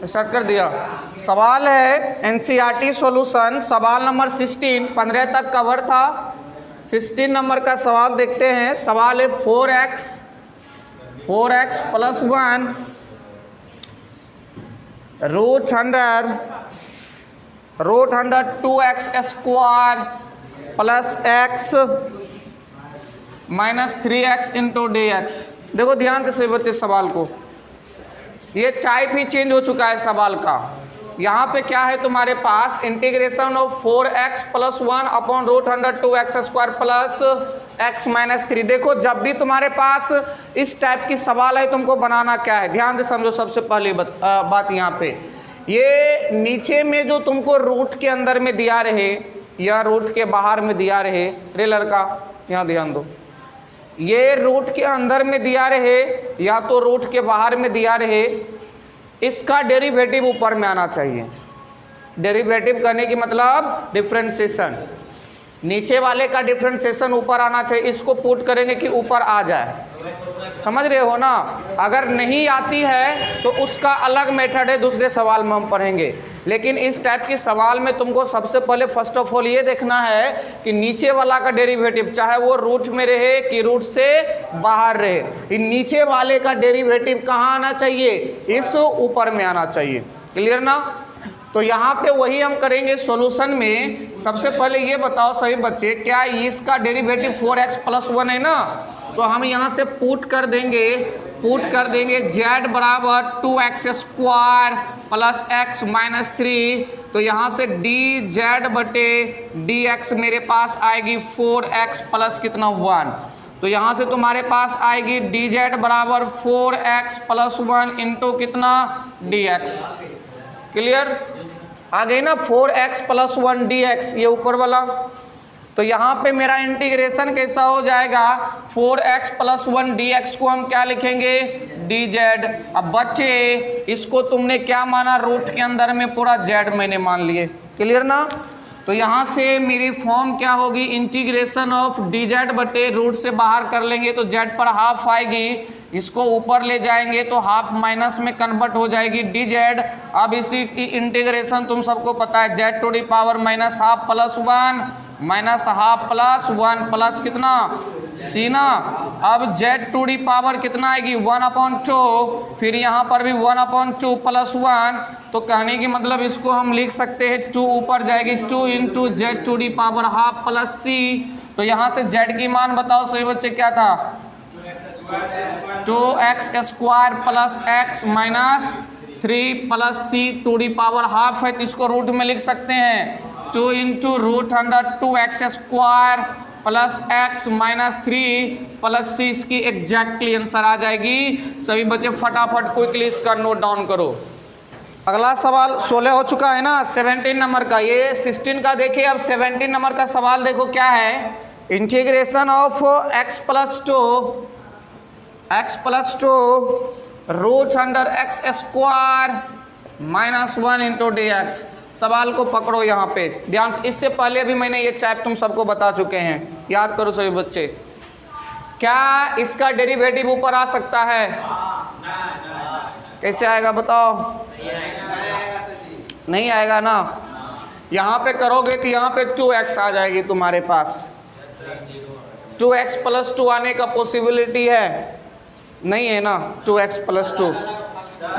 Start कर दिया। सवाल है एनसीईआरटी सॉल्यूशन, सवाल नंबर 16, 15 तक कवर था। 16 नंबर का सवाल देखते हैं। सवाल है 4x plus 1 root under 2x square plus x minus 3x into dx। देखो ध्यान से सभी बच्चे सवाल को, ये टाइप ही चेंज हो चुका है सवाल का। यहाँ पे क्या है तुम्हारे पास, integration of 4x plus 1 upon root under 2x square plus x minus 3। देखो जब भी तुम्हारे पास इस टाइप की सवाल है तुमको बनाना क्या है, ध्यान से समझो। सबसे पहली बात यहाँ पे, ये नीचे में जो तुमको रूट के अंदर में दिया रहे या रूट के बाहर में दिया रहे, रे लड़का यहाँ ध्यान दो, ये रूट के अंदर में दिया रहे या तो रूट के बाहर में दिया रहे, इसका डेरिवेटिव ऊपर में आना चाहिए। डेरिवेटिव करने की मतलब डिफरेंशिएशन, नीचे वाले का डिफरेंशिएशन ऊपर आना चाहिए। इसको पुट करेंगे कि ऊपर आ जाए, समझ रहे हो ना। अगर नहीं आती है तो उसका अलग मेथड है, दूसरे सवाल में हम पढ़ेंगे। लेकिन इस टाइप के सवाल में तुमको सबसे पहले फर्स्ट ऑफ ऑल ये देखना है कि नीचे वाला का डेरिवेटिव, चाहे वो रूट में रहे कि रूट से बाहर रहे, नीचे वाले का डेरिवेटिव कहाँ आना चाहिए, इस ऊपर में आना चाहिए। क्लियर ना। तो यहाँ पे वही हम करेंगे सॉल्यूशन में। सबसे पहले ये बताओ सभी बच्चे, क्या इसका डेरिवेटिव 4x प्लस 1 है ना, तो हम यहाँ से पुट कर देंगे z बराबर 2x square plus x minus 3। तो यहाँ से dz बटे dx मेरे पास आएगी 4x प्लस कितना 1। तो यहाँ से तुम्हारे पास आएगी dz बराबर 4x प्लस 1 इंटू कितना dx। क्लियर, आ गई ना 4x प्लस 1 dx, ये ऊपर वाला। तो यहाँ पे मेरा इंटीग्रेशन कैसा हो जाएगा, 4x प्लस 1 dx को हम क्या लिखेंगे, dz। अब बच्चे इसको तुमने क्या माना, रूट के अंदर में पूरा z मैंने मान लिए। क्लियर ना। तो यहाँ से मेरी फॉर्म क्या होगी, इंटीग्रेशन ऑफ dz बटे रूट से बाहर कर लेंगे तो z पर हाफ आएगी, इसको ऊपर ले जाएंगे तो हाफ माइनस में कन्वर्ट हो जाएगी dz। अब इसी की इंटीग्रेशन तुम सबको पता है, z to the power minus half plus 1 minus half plus 1 plus कितना c ना। अब z टू दी पावर कितना आएगी 1/2, फिर यहाँ पर भी 1/2 प्लस 1। तो कहने की मतलब इसको हम लिख सकते हैं 2 ऊपर जाएगी 2 into z to the power half plus c। तो यहाँ से z की मान बताओ सही बच्चे क्या था, 2x square plus x minus 3 plus c to the power half है, तो इसको रूट में लिख सकते हैं 2 into root under 2x square plus x minus 3 plus c। इसकी एग्जैक्टली आंसर आ जाएगी। सभी बच्चे फटाफट क्विकली इसका नोट डाउन करो। अगला सवाल 16 हो चुका है ना, 17 नंबर का, ये 16 का देखिए। अब 17 नंबर का सवाल देखो क्या है, integration of x plus 2 root under x square minus 1 into dx। सवाल को पकड़ो यहाँ पे ध्यान से। इससे पहले भी मैंने ये टाइप तुम सबको बता चुके हैं, याद करो सभी बच्चे। क्या इसका डेरिवेटिव ऊपर आ सकता है, कैसे आएगा बताओ, नहीं आएगा ना। यहाँ पे करोगे तो यहाँ पे 2x आ जाएगी तुम्हारे पास, 2x प्लस 2 आने का पॉसिबिलिटी है, नहीं है ना 2x प्लस 2।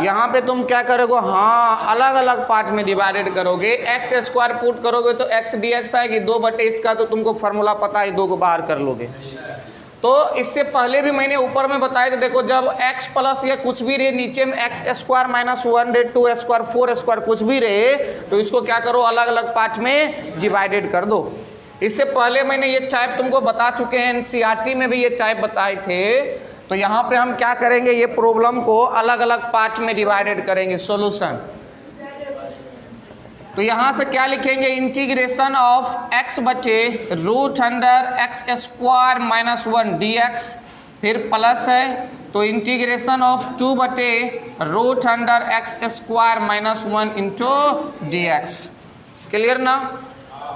यहाँ पे तुम क्या करोगे, हाँ अलग अलग पार्ट में डिवाइडेड करोगे, x स्क्वायर पुट करोगे तो x dx आएगी 2 बटे इसका, तो तुमको फार्मूला पता है, 2 को बाहर कर लोगे। तो इससे पहले भी मैंने ऊपर में बताया था, देखो जब x प्लस या कुछ भी रहे, नीचे में x स्क्वायर माइनस 1 रहे, 2 स्क्वायर 4 स्क्वायर कुछ भी रहे, तो इसको क्या करो अलग अलग पार्ट में डिवाइडेड कर दो। इससे पहले मैंने ये टाइप तुमको बता चुके हैं, एनसीईआरटी में भी ये टाइप बताए थे। तो यहाँ पे हम क्या करेंगे, ये प्रॉब्लम को अलग अलग पार्ट में डिवाइडेड करेंगे सॉल्यूशन। तो यहाँ से क्या लिखेंगे, इंटीग्रेशन ऑफ x बचे root under x square minus 1 dx, फिर प्लस है तो इंटीग्रेशन ऑफ 2 बटे root under x square minus 1 into dx। Clear ना।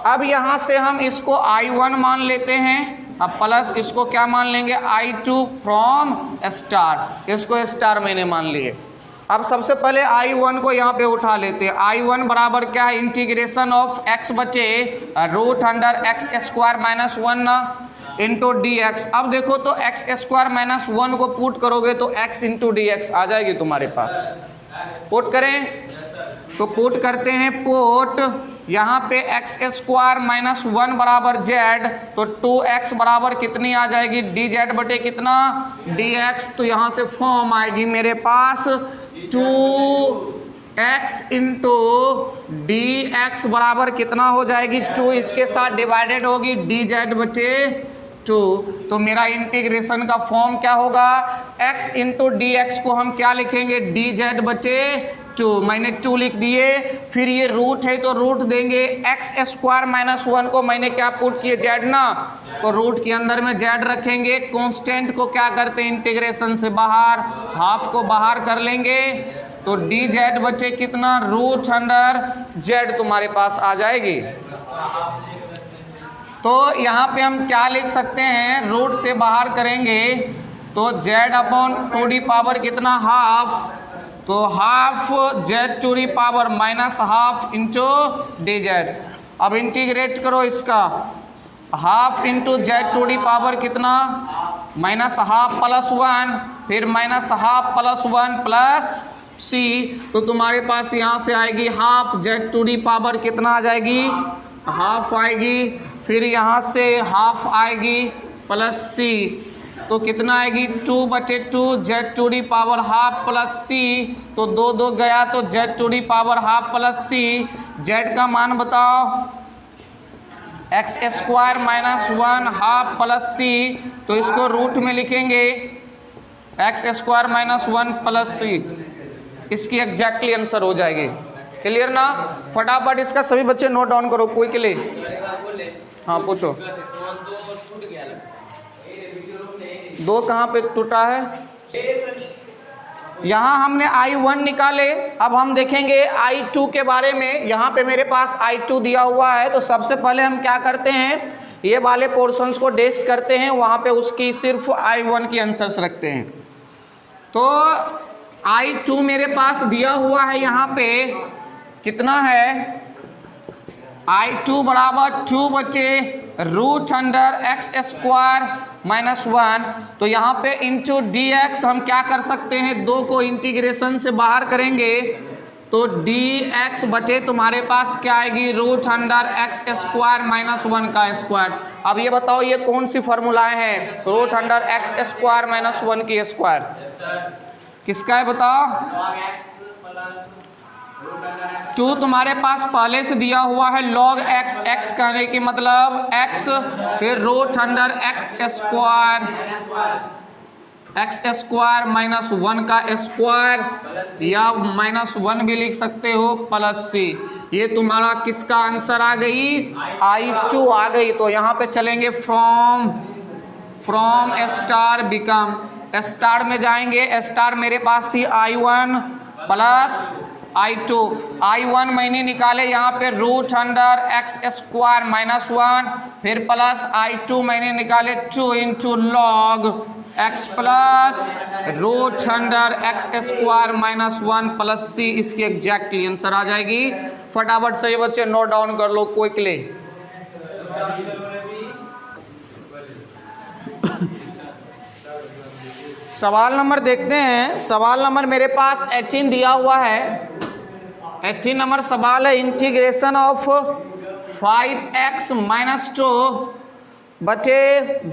अब यहाँ से हम इसको I1 मान लेते हैं, अब प्लस इसको क्या मान लेंगे I2 फ्रॉम स्टार, इसको स्टार मैंने मान लिए। अब सबसे पहले I1 को यहाँ पे उठा लेते हैं। I1 बराबर क्या है, इंटीग्रेशन ऑफ x बचे root under x square minus 1 into d x. अब देखो तो एक्स स्क्वायर माइनस 1 को पुट करोगे तो x इंटू डी एक्स आ जाएगी तुम्हारे पास। पुट करें तो पुट करते हैं, पुट यहाँ पे एक्स स्क्वायर माइनस 1 बराबर जेड, तो 2x बराबर कितनी आ जाएगी, डी जेड बटे कितना, डी एक्स। तो यहाँ से फॉर्म आएगी मेरे पास 2x इंटू डी एक्स बराबर कितना हो जाएगी 2, इसके साथ डिवाइडेड होगी डी जेड बटे 2। तो मेरा इंटीग्रेशन का फॉर्म क्या होगा, x इंटू डी एक्स को हम क्या लिखेंगे, डी जेड बटे 2। मैंने 2 लिख दिए। फिर ये रूट है तो रूट देंगे, एक्स स्क्वायर माइनस 1 को मैंने क्या पुट किए, जेड ना, तो रूट के अंदर में जेड रखेंगे। कांस्टेंट को क्या करते हैं, इंटीग्रेशन से बाहर, हाफ को बाहर कर लेंगे तो डी जेड बचे कितना, रूट अंडर जेड तुम्हारे पास आ जाएगी। तो यहाँ पे हम क्या लिख सकते हैं, रूट से बाहर करेंगे तो z upon to the power कितना, हाफ, तो half z to the power minus half into d z. अब इंटीग्रेट करो इसका, half into z to the power कितना, माइनस हाफ प्लस 1, फिर माइनस हाफ प्लस 1 प्लस सी, तो तुम्हारे पास यहाँ से आएगी half z to the power कितना आ जाएगी, हाफ आएगी, फिर यहाँ से हाफ आएगी प्लस सी, तो कितना आएगी 2/2 Z to the power half plus सी, तो 2 2 गया तो Z to the power half plus C. Z का मान बताओ, X square minus 1 half plus सी, तो इसको रूट में लिखेंगे X square minus 1 plus C, इसकी एग्जैक्टली आंसर हो जाएगी। क्लियर ना, फटाफट इसका सभी बच्चे नोट डाउन करो क्विकली। हाँ पूछो, 2 कहाँ पे टूटा है, यहाँ हमने I1 निकाले। अब हम देखेंगे I2 के बारे में। यहाँ पे मेरे पास I2 दिया हुआ है, तो सबसे पहले हम क्या करते हैं, ये वाले पोर्शंस को डेश करते हैं, वहाँ पे उसकी सिर्फ I1 की आंसर्स रखते हैं। तो I2 मेरे पास दिया हुआ है, यहाँ पे कितना है, I2 बराबर 2 बचे root under x square minus 1, तो यहाँ पे इंटू डी एक्स हम क्या कर सकते हैं, 2 को इंटीग्रेशन से बाहर करेंगे तो डी एक्स बटे तुम्हारे पास क्या आएगी, root under x square minus 1 का स्क्वायर। अब ये बताओ ये कौन सी फॉर्मूलाएं हैं, root under x square minus 1 की स्क्वायर किसका है बताओ, 2 तुम्हारे पास पहले से दिया हुआ है लॉग एक्स, एक्स करने की मतलब एक्स, फिर root under x square minus 1 का स्क्वायर, या माइनस 1 भी लिख सकते हो प्लस सी। ये तुम्हारा किसका आंसर आ गई, I2 आ गई। तो यहाँ पे चलेंगे फ्रॉम स्टार बिकम, स्टार में जाएंगे, स्टार मेरे पास थी I1 प्लस I2, I1 मैंने निकाले यहाँ पे root under x square minus 1, फिर प्लस I2 मैंने निकाले 2 into log X plus root under x square minus 1 plus C, इसकी एग्जैक्टली आंसर आ जाएगी। फटाफट से ये बच्चे नोट डाउन कर लो क्विकली। सवाल नंबर देखते हैं। सवाल नंबर मेरे पास 18 दिया हुआ है। 18 नंबर सवाल है, इंटीग्रेशन ऑफ 5x माइनस 2 बटे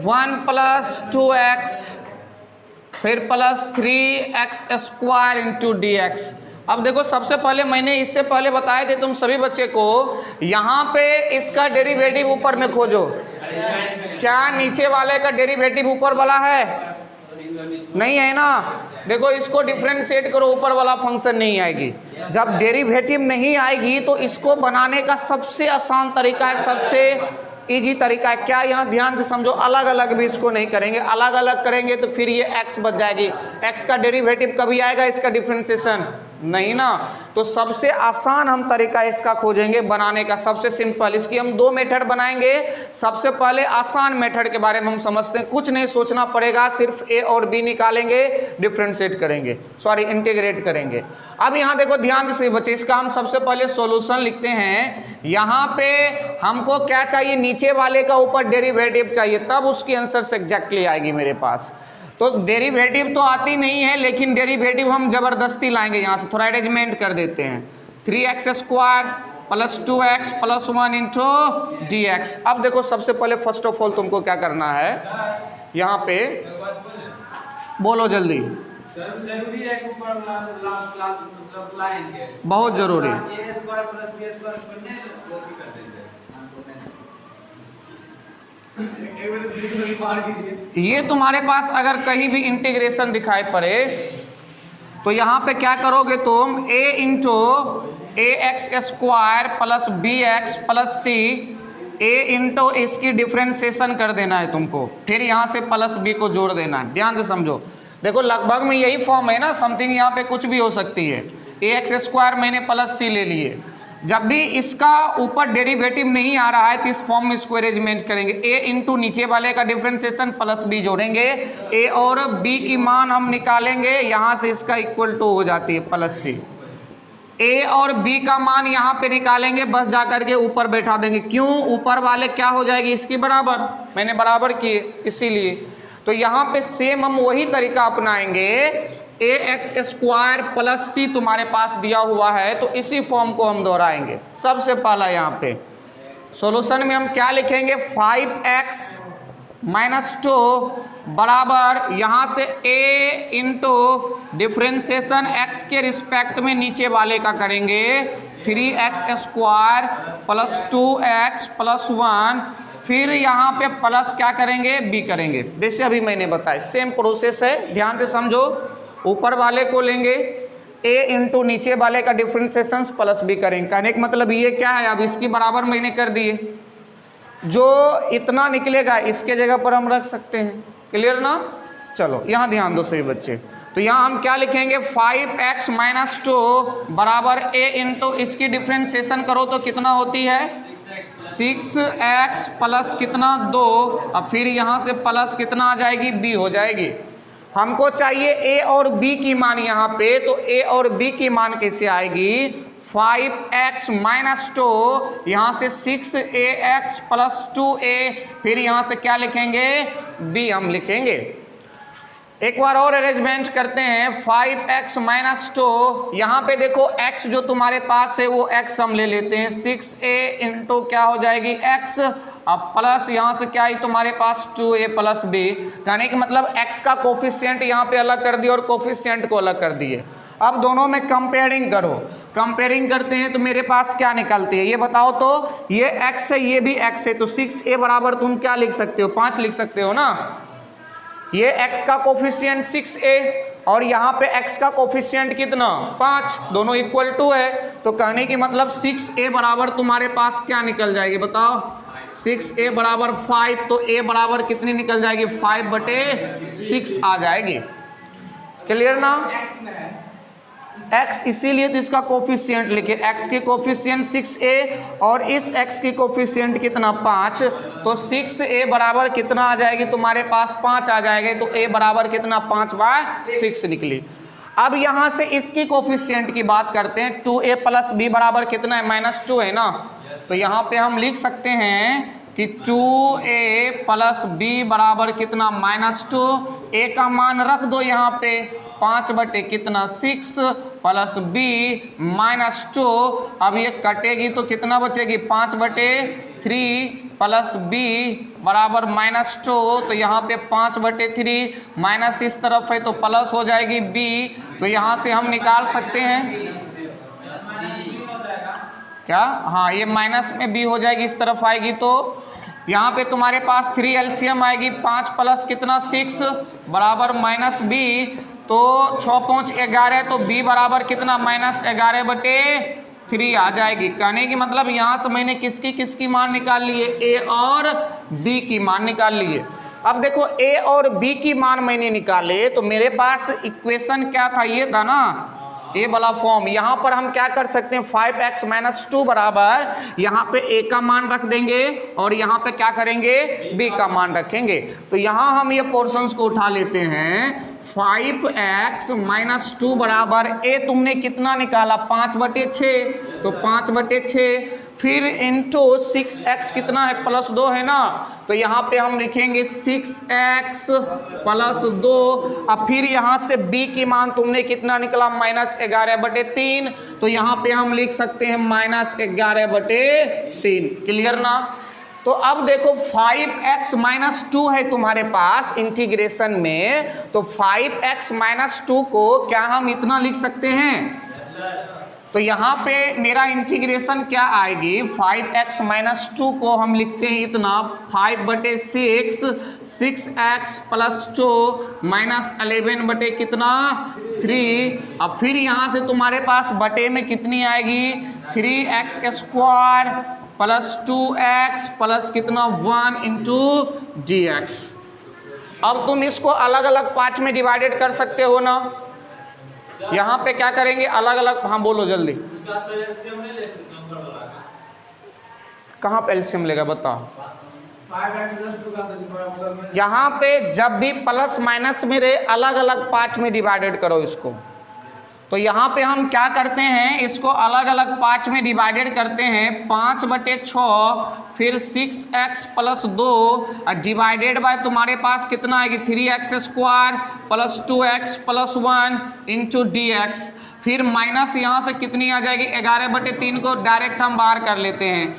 1 प्लस 2x फिर plus 3x square into d x. अब देखो सबसे पहले मैंने इससे पहले बताए थे तुम सभी बच्चे को, यहाँ पे इसका डेरिवेटिव ऊपर में खोजो। क्या नीचे वाले का डेरिवेटिव ऊपर वाला है, नहीं है ना। देखो इसको डिफरेंशिएट करो, ऊपर वाला फंक्शन नहीं आएगी। जब डेरिवेटिव नहीं आएगी तो इसको बनाने का सबसे आसान तरीका है, सबसे इजी तरीका है क्या, यहाँ ध्यान से समझो, अलग अलग भी इसको नहीं करेंगे। अलग अलग करेंगे तो फिर ये x बच जाएगी। x का डेरिवेटिव कभी आएगा, इसका डिफरेंशिएशन नहीं ना। तो सबसे आसान हम तरीका इसका खोजेंगे बनाने का, सबसे सिंपल। इसकी हम दो मेथड बनाएंगे। सबसे पहले आसान मेथड के बारे में हम समझते हैं, कुछ नहीं सोचना पड़ेगा, सिर्फ ए और बी निकालेंगे, डिफ्रेंशिएट करेंगे, सॉरी इंटीग्रेट करेंगे। अब यहाँ देखो ध्यान से बच्चे, इसका हम सबसे पहले सॉल्यूशन लिखते हैं। यहाँ पे हमको क्या चाहिए, नीचे वाले का ऊपर डेरिवेटिव चाहिए, तब उसकी आंसर एग्जैक्टली आएगी मेरे पास। तो डेरिवेटिव तो आती नहीं है, लेकिन डेरिवेटिव हम जबरदस्ती लाएंगे। यहाँ से थोड़ा अरेंजमेंट कर देते हैं। 3x² plus 2x plus 1 into dx। अब देखो सबसे पहले फर्स्ट ऑफ ऑल तुमको क्या करना है, यहाँ पे बोलो जल्दी, जरूरी है बहुत जरूरी। ये तुम्हारे पास अगर कहीं भी इंटीग्रेशन दिखाई पड़े तो यहाँ पे क्या करोगे तुम, a into ax² plus bx plus c, a into इसकी डिफ्रेंसिएशन कर देना है तुमको, फिर यहाँ से प्लस b को जोड़ देना है। ध्यान से समझो, देखो लगभग में यही फॉर्म है ना, समथिंग यहाँ पे कुछ भी हो सकती है। ax² मैंने प्लस c ले लिए। जब भी इसका ऊपर डेरिवेटिव नहीं आ रहा है तो इस फॉर्म में इसको अरेंजमेंट करेंगे। a इंटू नीचे वाले का डिफरेंशिएशन प्लस b जोड़ेंगे, a और b की मान हम निकालेंगे, यहाँ से इसका इक्वल टू हो जाती है प्लस c। a और b का मान यहाँ पे निकालेंगे, बस जाकर के ऊपर बैठा देंगे। क्यों, ऊपर वाले क्या हो जाएगी, इसकी बराबर, मैंने बराबर किए इसीलिए। तो यहाँ पे सेम हम वही तरीका अपनाएंगे, ax² प्लस c तुम्हारे पास दिया हुआ है, तो इसी फॉर्म को हम दोहराएंगे। सबसे पहला यहाँ पे सॉल्यूशन में हम क्या लिखेंगे, 5x माइनस 2 बराबर यहाँ से a इंटू डिफ्रेंसिएशन x के रिस्पेक्ट में नीचे वाले का करेंगे 3x² प्लस 2x प्लस 1, फिर यहाँ पे प्लस क्या करेंगे, b करेंगे। जैसे अभी मैंने बताया सेम प्रोसेस है, ध्यान से समझो। ऊपर वाले को लेंगे, a इंटू नीचे वाले का डिफ्रेंसिएशन प्लस b करेंगे। कहने का मतलब ये क्या है, अब इसकी बराबर मैंने कर दिए, जो इतना निकलेगा इसके जगह पर हम रख सकते हैं। क्लियर ना। चलो यहाँ ध्यान दो सभी बच्चे, तो यहाँ हम क्या लिखेंगे, 5x माइनस 2 बराबर a इंटू इसकी डिफ्रेंसिएशन करो तो कितना होती है, 6x प्लस कितना 2, अब फिर यहाँ से प्लस कितना आ जाएगी, b हो जाएगी। हमको चाहिए a और b की मान यहाँ पे, तो a और b की मान कैसे आएगी, 5x माइनस 2, यहाँ से 6ax प्लस 2a, फिर यहाँ से क्या लिखेंगे, b हम लिखेंगे। एक बार और अरेंजमेंट करते हैं, 5x माइनस 2, यहाँ पे देखो x जो तुम्हारे पास है वो x हम ले लेते हैं, 6a इंटू क्या हो जाएगी x, अब प्लस यहाँ से क्या है तुम्हारे पास 2a प्लस b। कहने का मतलब x का कोफिशिएंट यहाँ पे अलग कर दिए और कोफिशिएंट को अलग कर दिए। अब दोनों में कंपेयरिंग करो, कंपेयरिंग करते हैं तो मेरे पास क्या निकलती है ये बताओ। तो ये x है, ये भी x है, तो 6a बराबर तुम क्या लिख सकते हो, 5 लिख सकते हो ना। ये x का कोफिशिएंट 6a और यहाँ पे x का कोफिशिएंट कितना 5, दोनों इक्वल टू है। तो कहने की मतलब 6a बराबर तुम्हारे पास क्या निकल जाएगी बताओ, 6a बराबर 5, तो a बराबर कितनी निकल जाएगी, 5/6 आ जाएगी। क्लियर ना। x इसीलिए तो इसका कोफिशिएंट लिखे, x की कोफिशिएंट 6a और इस x की कोफिशिएंट कितना 5, तो 6a बराबर कितना आ जाएगी तुम्हारे पास 5 आ जाएगा, तो a बराबर कितना 5/6 निकली। अब यहाँ से इसकी कोफिशिएंट की बात करते हैं, 2a प्लस b बराबर कितना है, -2 है ना। तो यहाँ पे हम लिख सकते हैं कि 2a प्लस b बराबर कितना -2, a का मान रख दो यहाँ पे 5/6 प्लस b -2, अब ये कटेगी तो कितना बचेगी 5/3 प्लस b बराबर -2, तो यहाँ पे 5/3 माइनस इस तरफ है तो प्लस हो जाएगी b, तो यहाँ से हम निकाल सकते हैं क्या, हाँ ये माइनस में b हो जाएगी, इस तरफ आएगी तो यहाँ पे तुम्हारे पास 3 एलसीएम आएगी, 5 प्लस कितना 6 बराबर -b, तो 6×5 11, तो b बराबर कितना -11/3 आ जाएगी। कहने की मतलब यहाँ से मैंने किसकी किसकी मान निकाल ली है, a और b की मान निकाल ली है। अब देखो a और b की मान मैंने निकाले तो मेरे पास इक्वेशन क्या था, ये था ना ये वाला फॉर्म। यहाँ पर हम क्या कर सकते हैं, 5x माइनस 2 बराबर यहाँ पे a का मान रख देंगे और यहाँ पे क्या करेंगे, b का मान रखेंगे। तो यहाँ हम ये पोर्शंस को उठा लेते हैं। 5x माइनस 2 बराबर a तुमने कितना निकाला, 5/6, तो 5/6 फिर इंटू 6x कितना है, +2 है ना, तो यहाँ पे हम लिखेंगे 6x +2। अब फिर यहाँ से b की मान तुमने कितना निकला, -11/3, तो यहाँ पे हम लिख सकते हैं -11/3। क्लियर ना। तो अब देखो 5x माइनस 2 है तुम्हारे पास इंटीग्रेशन में, तो 5x माइनस 2 को क्या हम इतना लिख सकते हैं, तो यहाँ पे मेरा इंटीग्रेशन क्या आएगी, 5x माइनस 2 को हम लिखते हैं इतना 5/6, 6x +2 -11 बटे कितना 3। अब फिर यहाँ से तुम्हारे पास बटे में कितनी आएगी, 3x² + 2x प्लस कितना 1 इंटू dx। अब तुम इसको अलग अलग पार्ट में डिवाइडेड कर सकते हो ना। यहाँ पे क्या करेंगे, अलग अलग, हाँ बोलो जल्दी। उसका सर एलसीएम नहीं ले सकते नंबर वाला का? कहाँ पे एलसीएम लेगा बताओ। 5x + 2 का मतलब यहाँ पे जब भी प्लस माइनस में रहे अलग अलग पार्ट में डिवाइडेड करो इसको। तो यहाँ पे हम क्या करते हैं, इसको अलग अलग पार्ट में डिवाइडेड करते हैं। 5/6 फिर 6x + 2 डिवाइडेड बाय तुम्हारे पास कितना आएगी, 3x² + 2x + 1 इंटू dx। फिर माइनस यहाँ से कितनी आ जाएगी, 11/3 को डायरेक्ट हम बाहर कर लेते हैं।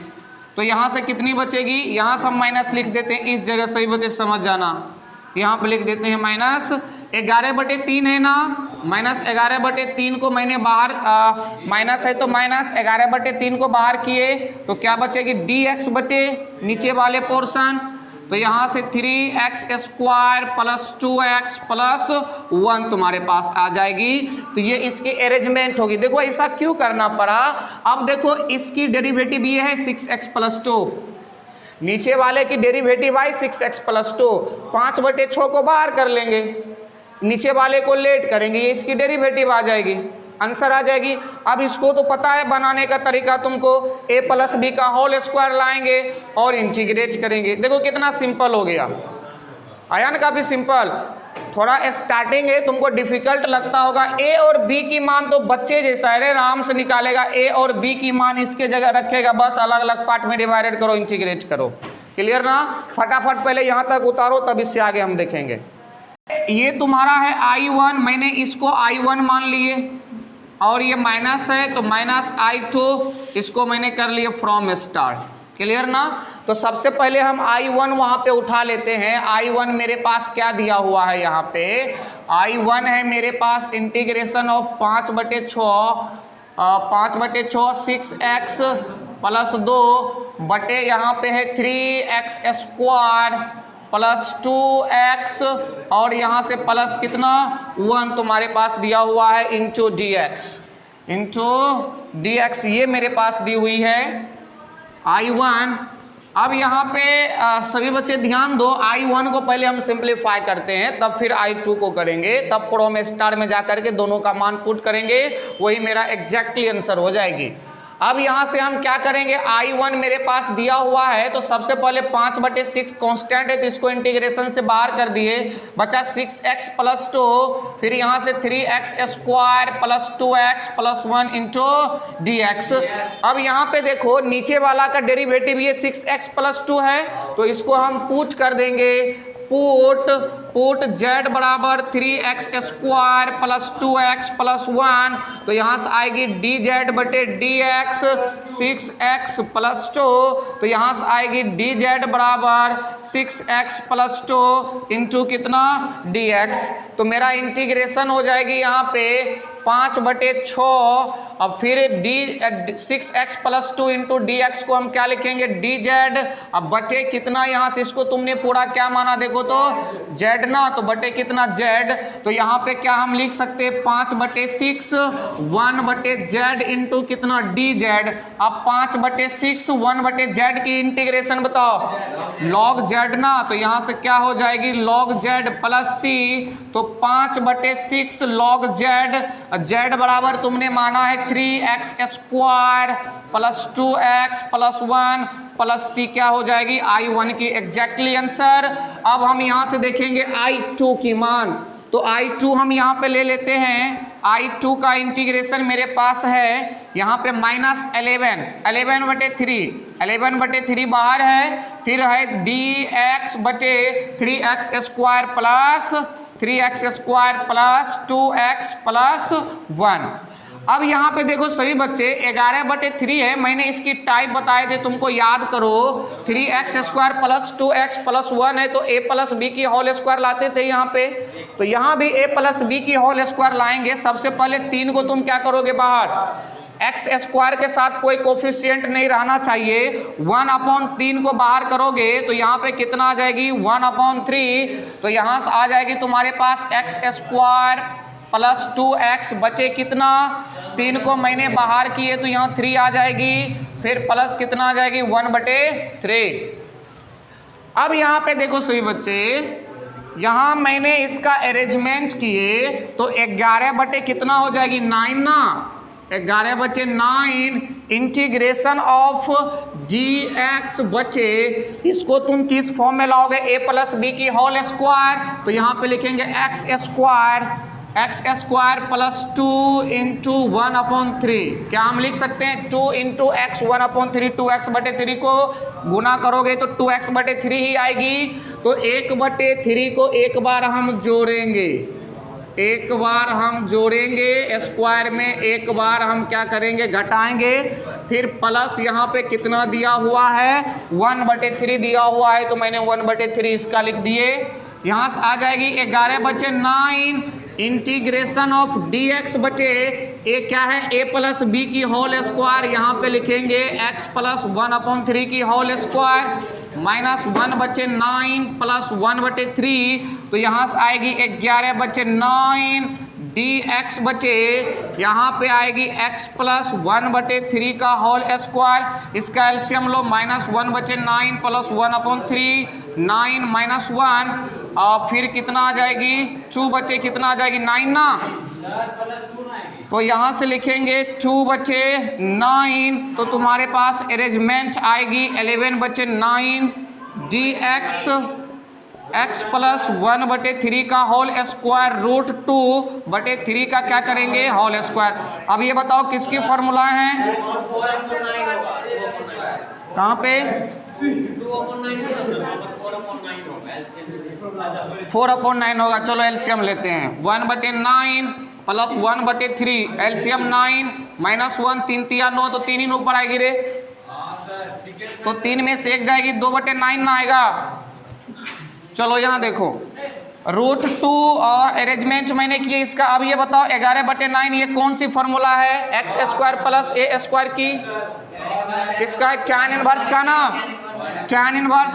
तो यहाँ से कितनी बचेगी, यहाँ से हम माइनस लिख देते हैं इस जगह, सही बचे समझ जाना। यहाँ पे लिख देते हैं -11/3 है ना, -11/3 को मैंने बाहर माइनस है तो -11/3 को बाहर किए तो क्या बचेगी, dx बटे नीचे वाले पोर्शन। तो यहाँ से 3x² + 2x + 1 तुम्हारे पास आ जाएगी। तो ये इसकी अरेंजमेंट होगी। देखो ऐसा क्यों करना पड़ा, अब देखो इसकी डेरिवेटिव ये है 6x + 2, नीचे वाले की डेरिवेटिव आई 6x + 2, 5/6 को बाहर कर लेंगे, नीचे वाले को लेट करेंगे, ये इसकी डेरिवेटिव आ जाएगी, आंसर आ जाएगी। अब इसको तो पता है बनाने का तरीका तुमको, a + b का होल स्क्वायर लाएंगे और इंटीग्रेट करेंगे। देखो कितना सिंपल हो गया, आया ना, काफी सिंपल। थोड़ा स्टार्टिंग है, तुमको डिफिकल्ट लगता होगा। a और b की मान तो बच्चे जैसा है, आराम से निकालेगा। a और b की मान इसके जगह रखेगा, बस अलग अलग पार्ट में डिवाइडेड करो, इंटीग्रेट करो। क्लियर ना। फटाफट पहले यहाँ तक उतारो, तब इससे आगे हम देखेंगे। ये तुम्हारा है I1, मैंने इसको I1 मान लिए, और ये माइनस है तो -I2, इसको मैंने कर लिए फ्रॉम स्टार्ट। क्लियर ना। तो सबसे पहले हम I1 वहाँ पे उठा लेते हैं। I1 मेरे पास क्या दिया हुआ है, यहाँ पे I1 है मेरे पास इंटीग्रेशन ऑफ 5/6 6x + 2 बटे यहाँ पे है 3x² + 2x और यहाँ से प्लस कितना 1 तुम्हारे पास दिया हुआ है इंटू dx। ये मेरे पास दी हुई है I1। अब यहाँ पे सभी बच्चे ध्यान दो, I1 को पहले हम सिंप्लीफाई करते हैं, तब फिर I2 को करेंगे, तब फ्रॉम स्टार में जा करके दोनों का मान पुट करेंगे, वही मेरा एग्जैक्टली आंसर हो जाएगी। अब यहाँ से हम क्या करेंगे, I1 मेरे पास दिया हुआ है, तो सबसे पहले 5/6 कांस्टेंट है तो इसको इंटीग्रेशन से बाहर कर दिए, बचा 6x + 2, फिर यहाँ से 3x² + 2x + 1 इंटू dx। अब यहाँ पे देखो नीचे वाला का डेरिवेटिव ये 6x + 2 है, तो इसको हम पुट कर देंगे, पुट z बराबर 3x² + 2x + 1, तो यहाँ से आएगी dz बटे dx 6x + 2, तो यहाँ से आएगी dz बराबर 6x + 2 इंटू कितना dx। तो मेरा इंटीग्रेशन हो जाएगी यहाँ पे 5/6, अब फिर 6x + 2 इंटू dx को हम क्या लिखेंगे dz, अब बटे कितना यहाँ से इसको तुमने पूरा क्या माना, देखो तो z जेड ना, तो बटे कितना जेड, तो यहाँ पे क्या हम लिख सकते हैं 5/6 1/z इंटू कितना डी जेड। अब 5/6 1/z की इंटीग्रेशन बताओ, लॉग जेड ना, तो यहाँ से क्या हो जाएगी लॉग जेड प्लस सी, तो 5/6 लॉग जेड, जेड बराबर तुमने माना है 3x² plus 2x plus 1 plus सी क्या हो जाएगी I1 की एग्जैक्टली आंसर। अब हम यहाँ से देखेंगे I2 की मान, तो I2 हम यहाँ पे ले लेते हैं, I2 का इंटीग्रेशन मेरे पास है यहाँ पे -11/3 11/3 बाहर है, फिर है dx/3x² प्लस 2x प्लस 1। अब यहाँ पे देखो सभी बच्चे 11/3 है, मैंने इसकी टाइप बताए थे तुमको याद करो, 3x² प्लस 2x प्लस 1 है, तो a प्लस बी की होल स्क्वायर लाते थे यहाँ पे, तो यहाँ भी a प्लस बी की होल स्क्वायर लाएंगे। सबसे पहले 3 को तुम क्या करोगे बाहर, x² के साथ कोई कोफिशिएंट नहीं रहना चाहिए, 1/3 को बाहर करोगे तो यहाँ पे कितना आ जाएगी 1/3, तो यहाँ से आ जाएगी तुम्हारे पास x² प्लस 2x बचे कितना, 3 को मैंने बाहर किए तो यहाँ 3 आ जाएगी, फिर प्लस कितना आ जाएगी 1/3। अब यहाँ पे देखो सभी बच्चे, यहाँ मैंने इसका अरेंजमेंट किए तो 11 कितना हो जाएगी 9 ना, 11/9 इंटीग्रेशन ऑफ dx बचे, इसको तुम किस फॉर्म में लाओगे a प्लस बी की होल स्क्वायर, तो यहाँ पे लिखेंगे x² प्लस 2 इंटू 1/3, क्या हम लिख सकते हैं 2 इंटू एक्स 1/3, 2x/3 को गुना करोगे तो 2x/3 ही आएगी, तो 1/3 को एक बार हम जोड़ेंगे, स्क्वायर में एक बार हम क्या करेंगे घटाएंगे, फिर प्लस यहाँ पे कितना दिया हुआ है 1/3 दिया हुआ है, तो मैंने 1/3 इसका लिख दिए। यहाँ से आ जाएगी 11/9 इंटीग्रेशन ऑफ dx बटे ए क्या है a प्लस बी की होल स्क्वायर, यहाँ पे लिखेंगे x प्लस 1/3 की होल स्क्वायर माइनस 1/9 प्लस 1/3, तो यहाँ से आएगी 11/9 dx बटे यहाँ पे आएगी x प्लस 1/3 का होल स्क्वायर, इसका एलसीएम लो -1/9 प्लस 1/3 9 माइनस 1, और फिर कितना आ जाएगी 2 बचे कितना आ जाएगी 9 ना, तो यहाँ से लिखेंगे 2/9, तो तुम्हारे पास अरेंजमेंट आएगी 11/9 dx x प्लस 1/3 का होल स्क्वायर √2/3 का क्या करेंगे होल स्क्वायर। अब ये बताओ किसकी फॉर्मूला है, कहाँ पे 4/9 होगा, चलो एलसीएम लेते हैं, 1/9 प्लस 1/3 एलसीएम 9 माइनस 1 3 3 9, तो 3 ही ऊपर आएगी रे, तो 3 में से एक जाएगी 2/9 ना आएगा। चलो यहाँ देखो √2 और अरेंजमेंट मैंने किए इसका। अब ये बताओ 11/9 ये कौन सी फॉर्मूला है, x² प्लस a² की, किसका है tan इनवर्स का ना, tan इनवर्स